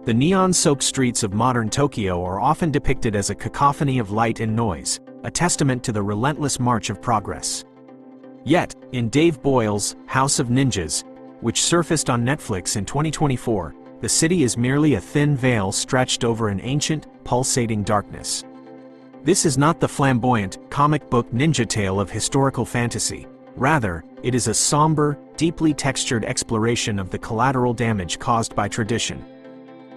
The neon-soaked streets of modern Tokyo are often depicted as a cacophony of light and noise, a testament to the relentless march of progress. Yet, in Dave Boyle's House of Ninjas, which surfaced on Netflix in 2024, the city is merely a thin veil stretched over an ancient, pulsating darkness. This is not the flamboyant, comic book ninja tale of historical fantasy. Rather, it is a somber, deeply textured exploration of the collateral damage caused by tradition.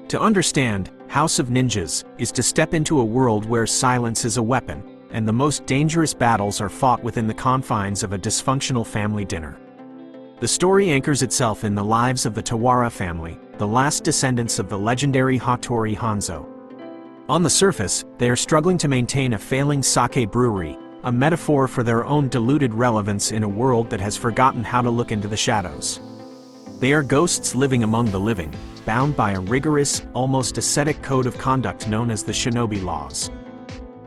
To understand House of Ninjas is to step into a world where silence is a weapon, and the most dangerous battles are fought within the confines of a dysfunctional family dinner. The story anchors itself in the lives of the Tawara family, the last descendants of the legendary Hattori Hanzo. On the surface, they are struggling to maintain a failing sake brewery, a metaphor for their own diluted relevance in a world that has forgotten how to look into the shadows. They are ghosts living among the living, bound by a rigorous, almost ascetic code of conduct known as the shinobi laws.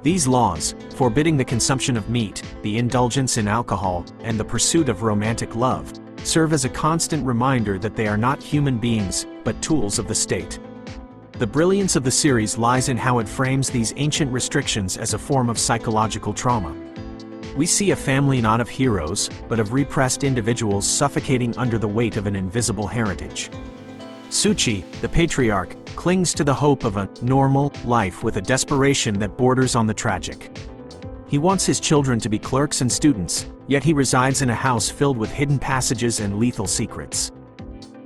These laws, forbidding the consumption of meat, the indulgence in alcohol, and the pursuit of romantic love, serve as a constant reminder that they are not human beings, but tools of the state. The brilliance of the series lies in how it frames these ancient restrictions as a form of psychological trauma. We see a family not of heroes, but of repressed individuals suffocating under the weight of an invisible heritage. Tsuchi, the patriarch, clings to the hope of a normal life with a desperation that borders on the tragic. He wants his children to be clerks and students, yet he resides in a house filled with hidden passages and lethal secrets.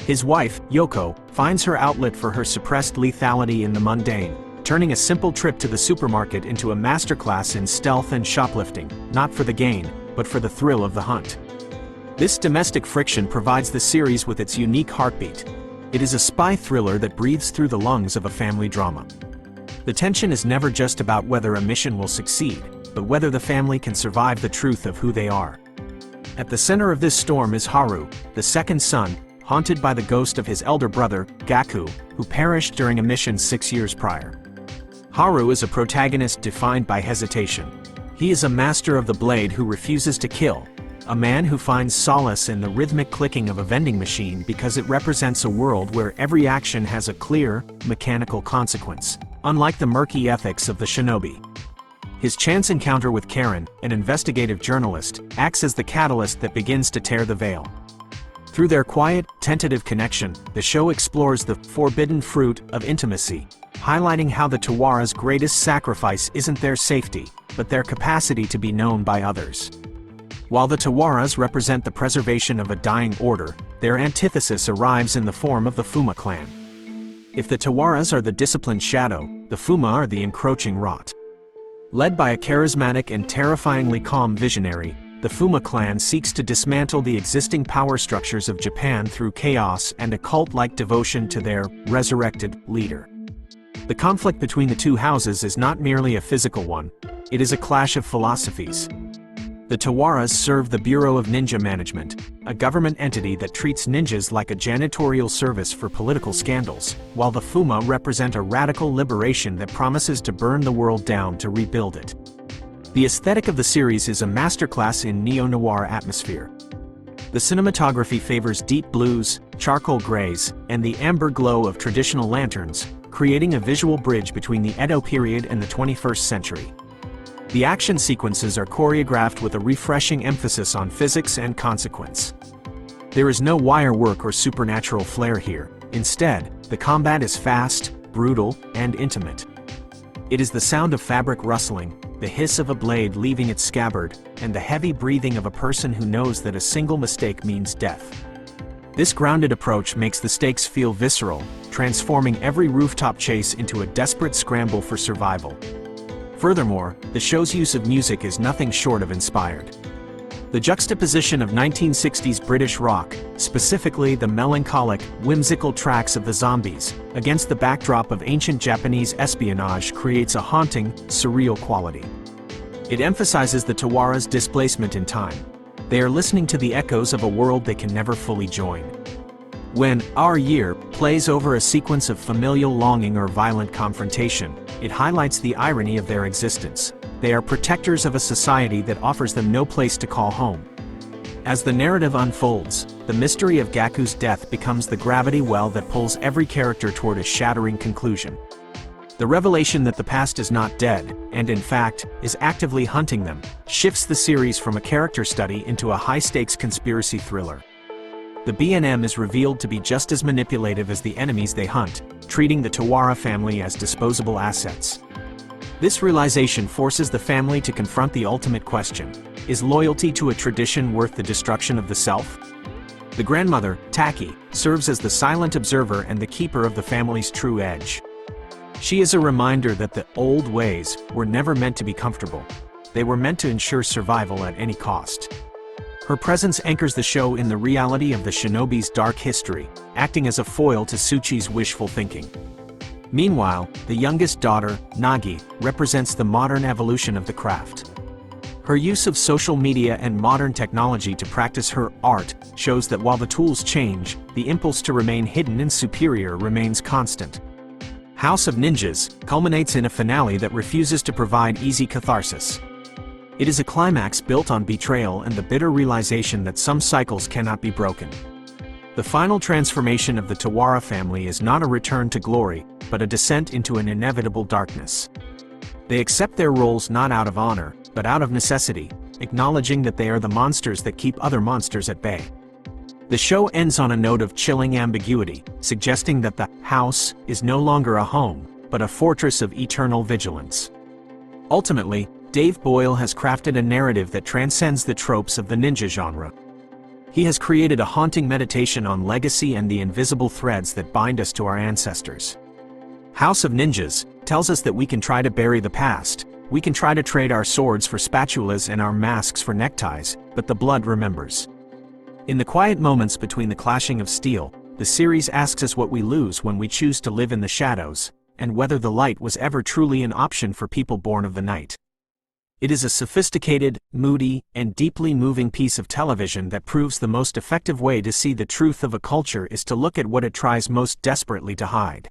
His wife, Yoko, finds her outlet for her suppressed lethality in the mundane, turning a simple trip to the supermarket into a masterclass in stealth and shoplifting, not for the gain, but for the thrill of the hunt. This domestic friction provides the series with its unique heartbeat. It is a spy thriller that breathes through the lungs of a family drama. The tension is never just about whether a mission will succeed, but whether the family can survive the truth of who they are. At the center of this storm is Haru, the second son, haunted by the ghost of his elder brother, Kaku, who perished during a mission 6 years prior. Haru is a protagonist defined by hesitation. He is a master of the blade who refuses to kill, a man who finds solace in the rhythmic clicking of a vending machine because it represents a world where every action has a clear, mechanical consequence, unlike the murky ethics of the shinobi. His chance encounter with Karen, an investigative journalist, acts as the catalyst that begins to tear the veil. Through their quiet, tentative connection, the show explores the forbidden fruit of intimacy, highlighting how the Tawara's greatest sacrifice isn't their safety, but their capacity to be known by others. While the Tawaras represent the preservation of a dying order, their antithesis arrives in the form of the Fuma clan. If the Tawaras are the disciplined shadow, the Fuma are the encroaching rot. Led by a charismatic and terrifyingly calm visionary, the Fuma clan seeks to dismantle the existing power structures of Japan through chaos and a cult-like devotion to their resurrected leader. The conflict between the two houses is not merely a physical one, it is a clash of philosophies. The Tawaras serve the Bureau of Ninja Management, a government entity that treats ninjas like a janitorial service for political scandals, while the Fuma represent a radical liberation that promises to burn the world down to rebuild it. The aesthetic of the series is a masterclass in neo-noir atmosphere. The cinematography favors deep blues, charcoal grays, and the amber glow of traditional lanterns, creating a visual bridge between the Edo period and the 21st century. The action sequences are choreographed with a refreshing emphasis on physics and consequence. There is no wire work or supernatural flair here. Instead, the combat is fast, brutal, and intimate. It is the sound of fabric rustling, the hiss of a blade leaving its scabbard, and the heavy breathing of a person who knows that a single mistake means death. This grounded approach makes the stakes feel visceral, transforming every rooftop chase into a desperate scramble for survival. Furthermore, the show's use of music is nothing short of inspired. The juxtaposition of 1960s British rock, specifically the melancholic, whimsical tracks of the Zombies, against the backdrop of ancient Japanese espionage creates a haunting, surreal quality. It emphasizes the Tawara's displacement in time. They are listening to the echoes of a world they can never fully join. When Our Year plays over a sequence of familial longing or violent confrontation, it highlights the irony of their existence. They are protectors of a society that offers them no place to call home. As the narrative unfolds, the mystery of Gaku's death becomes the gravity well that pulls every character toward a shattering conclusion. The revelation that the past is not dead, and in fact, is actively hunting them, shifts the series from a character study into a high-stakes conspiracy thriller. The B&M is revealed to be just as manipulative as the enemies they hunt, treating the Tawara family as disposable assets. This realization forces the family to confront the ultimate question: is loyalty to a tradition worth the destruction of the self? The grandmother, Taki, serves as the silent observer and the keeper of the family's true edge. She is a reminder that the old ways were never meant to be comfortable. They were meant to ensure survival at any cost. Her presence anchors the show in the reality of the shinobi's dark history, acting as a foil to Tsuchi's wishful thinking. Meanwhile, the youngest daughter, Nagi, represents the modern evolution of the craft. Her use of social media and modern technology to practice her art shows that while the tools change, the impulse to remain hidden and superior remains constant. House of Ninjas culminates in a finale that refuses to provide easy catharsis. It is a climax built on betrayal and the bitter realization that some cycles cannot be broken. The final transformation of the Tawara family is not a return to glory, but a descent into an inevitable darkness. They accept their roles not out of honor, but out of necessity, acknowledging that they are the monsters that keep other monsters at bay. The show ends on a note of chilling ambiguity, suggesting that the house is no longer a home, but a fortress of eternal vigilance. Ultimately, Dave Boyle has crafted a narrative that transcends the tropes of the ninja genre. He has created a haunting meditation on legacy and the invisible threads that bind us to our ancestors. House of Ninjas tells us that we can try to bury the past, we can try to trade our swords for spatulas and our masks for neckties, but the blood remembers. In the quiet moments between the clashing of steel, the series asks us what we lose when we choose to live in the shadows, and whether the light was ever truly an option for people born of the night. It is a sophisticated, moody, and deeply moving piece of television that proves the most effective way to see the truth of a culture is to look at what it tries most desperately to hide.